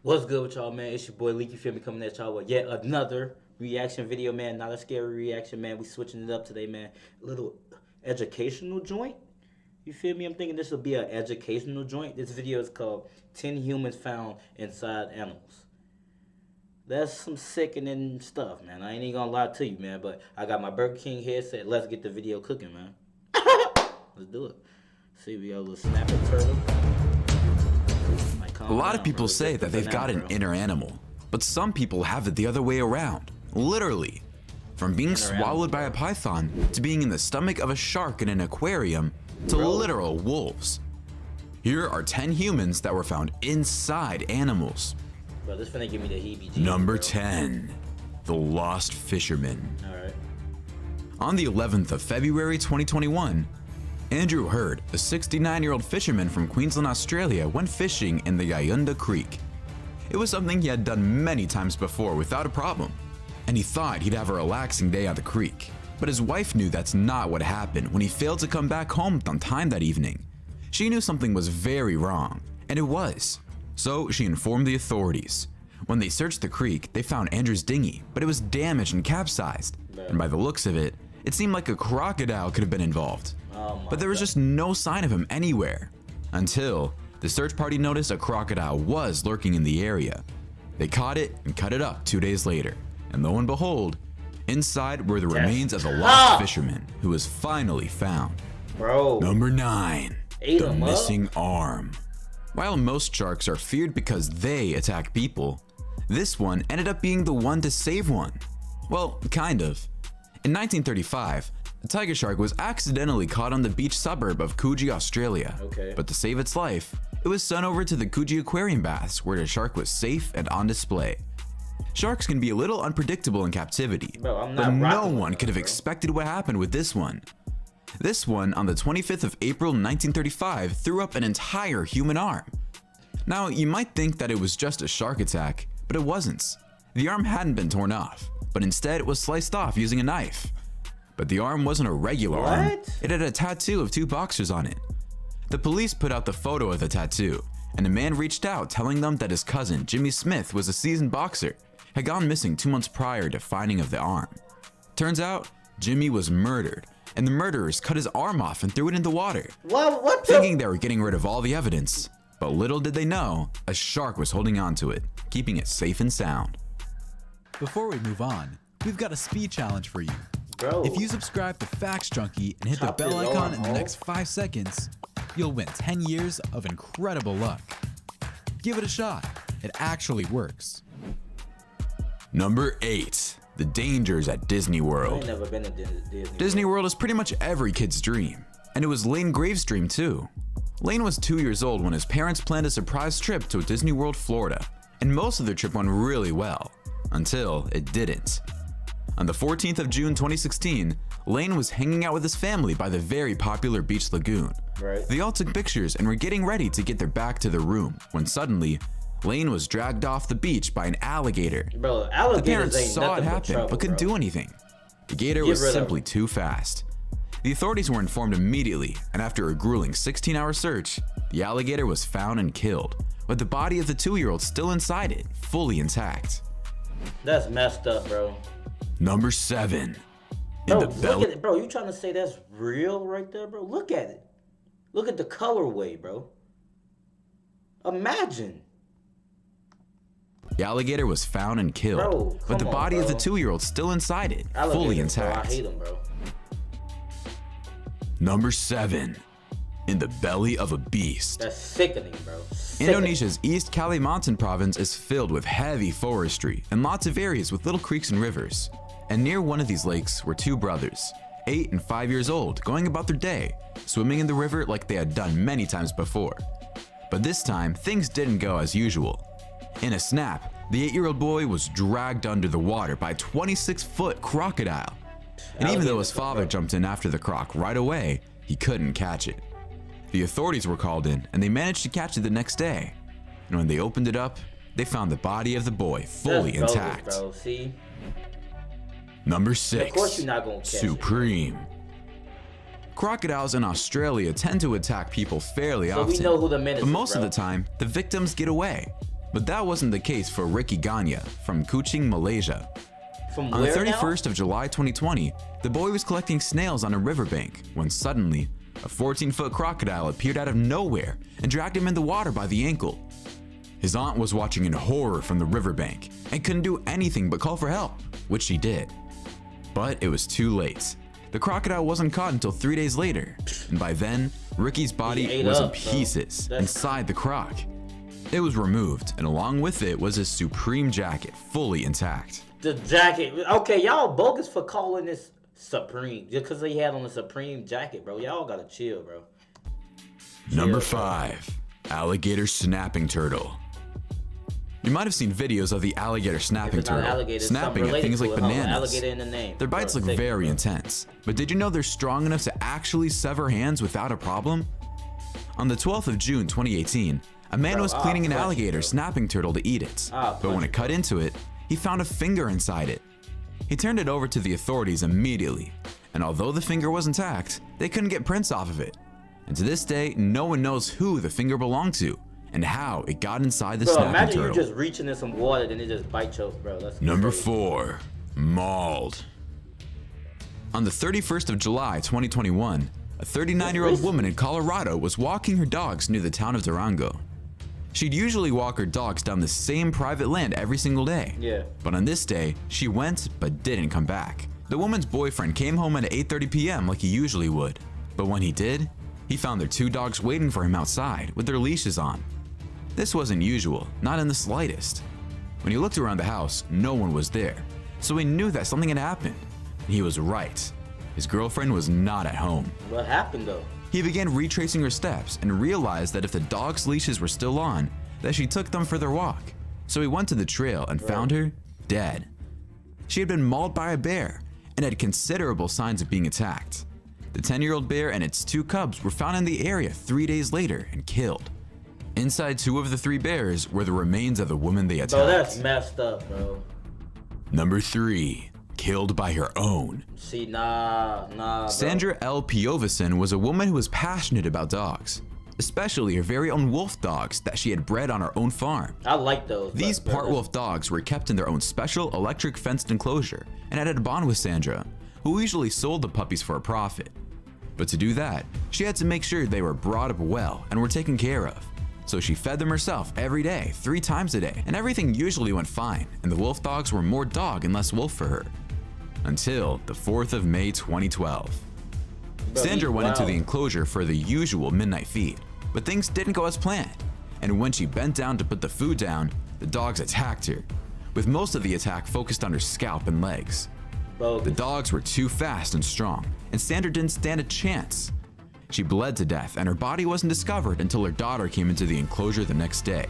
What's good with y'all, man? It's your boy Leek, you feel me, coming at y'all with yet another reaction video, man. Not a scary reaction, man. We switching it up today, man. A little educational joint. You feel me? I'm thinking this will be an educational joint. This video is called 10 Humans Found Inside Animals. That's some sickening stuff, man. I ain't even gonna lie to you, man. But I got my Burger King headset. Let's get the video cooking, man. Let's do it. See, we got a little snapping turtle. A lot of people say that they've got an inner animal, but some people have it the other way around, literally. From being swallowed by a python, to being in the stomach of a shark in an aquarium, to literal wolves. Here are 10 humans that were found inside animals. Bro, this finna give me the heebie-jeebies. Number 10, the Lost Fisherman. Alright. On the 11th of February 2021, Andrew Hurd, a 69-year-old fisherman from Queensland, Australia, went fishing in the Yall Creek. It was something he had done many times before without a problem, and he thought he'd have a relaxing day at the creek. But his wife knew that's not what happened when he failed to come back home on time that evening. She knew something was very wrong, and it was. So she informed the authorities. When they searched the creek, they found Andrew's dinghy, but it was damaged and capsized, and by the looks of it, it seemed like a crocodile could have been involved. But there was just no sign of him anywhere, until the search party noticed a crocodile was lurking in the area. They caught it and cut it up 2 days later, and lo and behold, inside were the remains of the lost fisherman, who was finally found. Number 9, the missing arm. While most sharks are feared because they attack people, this one ended up being the one to save one. Well, kind of. In 1935, a tiger shark was accidentally caught on the beach suburb of Coogee, Australia. But to save its life, it was sent over to the Coogee Aquarium baths, where the shark was safe and on display. Sharks can be a little unpredictable in captivity, but no one could have expected what happened with this one. This one, on the 25th of April 1935, threw up an entire human arm. Now, you might think that it was just a shark attack, but it wasn't. The arm hadn't been torn off, but instead it was sliced off using a knife. But the arm wasn't a regular arm. It had a tattoo of 2 boxers on it. The police put out the photo of the tattoo, and a man reached out telling them that his cousin, Jimmy Smith, was a seasoned boxer, had gone missing 2 months prior to finding of the arm. Turns out, Jimmy was murdered, and the murderers cut his arm off and threw it in the water, thinking they were getting rid of all the evidence. But little did they know, a shark was holding on to it, keeping it safe and sound. Before we move on, we've got a speed challenge for you. If you subscribe to Facts Junkie and hit the bell icon in the next 5 seconds, you'll win 10 years of incredible luck. Give it a shot, it actually works. Number 8, the dangers at Disney World. I ain't never been to Disney. Disney World is pretty much every kid's dream, and it was Lane Graves' dream too. Lane was 2 years old when his parents planned a surprise trip to Disney World, Florida, and most of the trip went really well, until it didn't. On the 14th of June 2016, Lane was hanging out with his family by the very popular beach lagoon. They all took pictures and were getting ready to get their back to their room, when suddenly, Lane was dragged off the beach by an alligator. The parents saw it happen but couldn't do anything. The gator was simply too fast. The authorities were informed immediately, and after a grueling 16-hour search, the alligator was found and killed, with the body of the 2-year-old still inside it, fully intact. That's messed up, bro. Number 7. Look at it, bro. You trying to say that's real right there, bro? Look at it. Look at the colorway, bro. Imagine. The alligator was found and killed, with the body of the 2-year-old still inside it, fully intact. I hate them, bro. Number 7. In the belly of a beast. That's sickening, bro. Sickening. Indonesia's East Kalimantan province is filled with heavy forestry and lots of areas with little creeks and rivers. And near one of these lakes were 2 brothers, 8 and 5 years old, going about their day, swimming in the river like they had done many times before. But this time, things didn't go as usual. In a snap, the 8-year-old boy was dragged under the water by a 26-foot crocodile. And even though his father jumped in after the croc right away, he couldn't catch it. The authorities were called in, and they managed to catch it the next day. And when they opened it up, they found the body of the boy fully intact. Bro. See? Number 6. Of course you're not gonna catch Supreme. Crocodiles in Australia tend to attack people fairly often, we know who the menace but most is, of the time, the victims get away. But that wasn't the case for Ricky Ganya from Kuching, Malaysia. On the 31st of July 2020, the boy was collecting snails on a riverbank when suddenly, a 14-foot crocodile appeared out of nowhere and dragged him in the water by the ankle. His aunt was watching in horror from the riverbank and couldn't do anything but call for help, which she did. But it was too late. The crocodile wasn't caught until 3 days later, and by then, Ricky's body was in pieces inside the croc. It was removed, and along with it was his Supreme jacket, fully intact. The jacket. Okay, y'all bogus for calling this Supreme. Just because he had on a Supreme jacket, bro. Y'all gotta chill, bro. Number 5. Alligator snapping turtle. You might have seen videos of the alligator snapping turtle snapping at things like bananas. Their bites look very intense, but did you know they're strong enough to actually sever hands without a problem? On the 12th of June 2018, a man was cleaning an alligator snapping turtle to eat it, but when it cut into it, he found a finger inside it. He turned it over to the authorities immediately, and although the finger was intact, they couldn't get prints off of it. And to this day, no one knows who the finger belonged to and how it got inside the snapping turtle. Imagine you just reaching in some water and it just bite you, bro. That's Number 4. Mauled. On the 31st of July 2021, a 39-year-old woman in Colorado was walking her dogs near the town of Durango. She'd usually walk her dogs down the same private land every single day. But on this day, she went but didn't come back. The woman's boyfriend came home at 8:30 p.m. like he usually would. But when he did, he found their 2 dogs waiting for him outside with their leashes on. This wasn't usual, not in the slightest. When he looked around the house, no one was there, so he knew that something had happened. And he was right. His girlfriend was not at home. What happened though? He began retracing her steps and realized that if the dog's leashes were still on, that she took them for their walk. So he went to the trail and found her dead. She had been mauled by a bear and had considerable signs of being attacked. The 10-year-old bear and its 2 cubs were found in the area 3 days later and killed. Inside 2 of the 3 bears were the remains of the woman they attacked. Bro, that's messed up, bro. Number 3. Killed by her own. See, nah, Sandra L. Piovison was a woman who was passionate about dogs, especially her very own wolf dogs that she had bred on her own farm. I like those. These part wolf dogs were kept in their own special electric fenced enclosure and had a bond with Sandra, who usually sold the puppies for a profit. But to do that, she had to make sure they were brought up well and were taken care of. So she fed them herself every day, 3 times a day, and everything usually went fine, and the wolf dogs were more dog and less wolf for her. Until the 4th of May 2012. Sandra went into the enclosure for the usual midnight feed, but things didn't go as planned, and when she bent down to put the food down, the dogs attacked her, with most of the attack focused on her scalp and legs. The dogs were too fast and strong, and Sandra didn't stand a chance. She bled to death, and her body wasn't discovered until her daughter came into the enclosure the next day.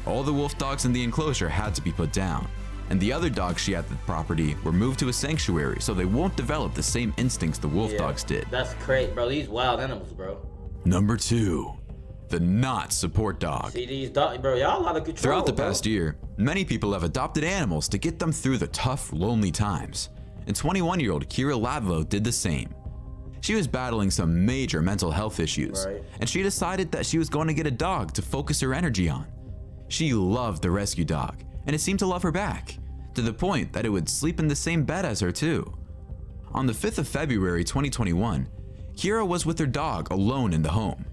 All the wolf dogs in the enclosure had to be put down, and the other dogs she had at the property were moved to a sanctuary so they won't develop the same instincts the wolf dogs did. That's crazy, bro. These wild animals, bro. Number 2. The not support dog. See these dogs, bro, y'all out of control. Throughout the past year, many people have adopted animals to get them through the tough, lonely times. And 21-year-old Kira Ladlow did the same. She was battling some major mental health issues, and she decided that she was going to get a dog to focus her energy on. She loved the rescue dog, and it seemed to love her back, to the point that it would sleep in the same bed as her too. On the 5th of February 2021, Kira was with her dog alone in the home.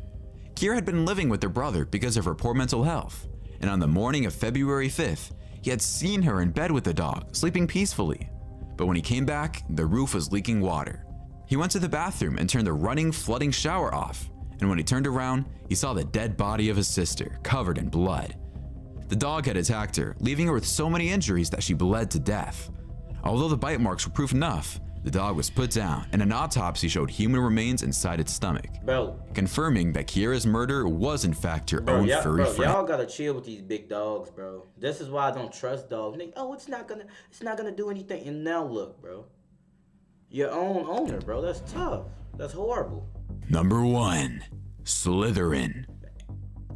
Kira had been living with her brother because of her poor mental health, and on the morning of February 5th, he had seen her in bed with the dog, sleeping peacefully. But when he came back, the roof was leaking water. He went to the bathroom and turned the running, flooding shower off, and when he turned around, he saw the dead body of his sister, covered in blood. The dog had attacked her, leaving her with so many injuries that she bled to death. Although the bite marks were proof enough, the dog was put down, and an autopsy showed human remains inside its stomach, confirming that Kira's murder was in fact her own furry friend. Y'all gotta chill with these big dogs, bro. This is why I don't trust dogs. Think, oh, it's not gonna do anything. And now look, bro. Your own owner, bro. That's tough. That's horrible. Number 1. Slytherin.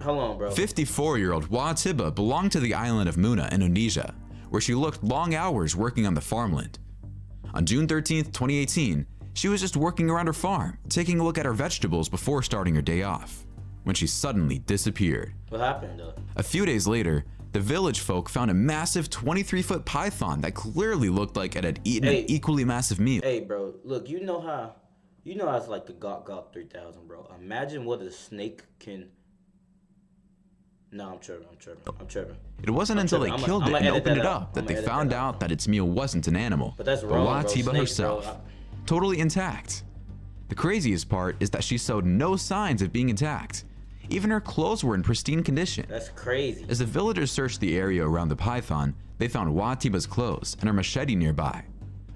Hold on, bro. 54-year-old Watiba belonged to the island of Muna, Indonesia, where she worked long hours working on the farmland. On June 13th, 2018, she was just working around her farm, taking a look at her vegetables before starting her day off, when she suddenly disappeared. What happened, though? A few days later, The village folk found a massive 23-foot python that clearly looked like it had eaten an equally massive meal. Hey, bro, look, you know how it's like the Gawk 3000, bro. Imagine what a snake can... No, I'm tripping. It wasn't until they killed it and opened it up that they found out that its meal wasn't an animal, but that's wrong, Wa Tiba Snakes, herself, totally intact. The craziest part is that she showed no signs of being attacked. Even her clothes were in pristine condition. That's crazy. As the villagers searched the area around the python, they found Wa Tiba's clothes and her machete nearby.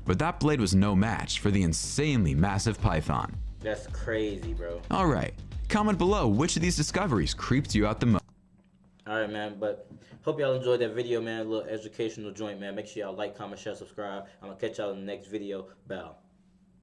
But that blade was no match for the insanely massive python. That's crazy, bro. Alright, comment below which of these discoveries creeped you out the most. Alright, man, but hope y'all enjoyed that video, man. A little educational joint, man. Make sure y'all like, comment, share, subscribe. I'm gonna catch y'all in the next video. Bow.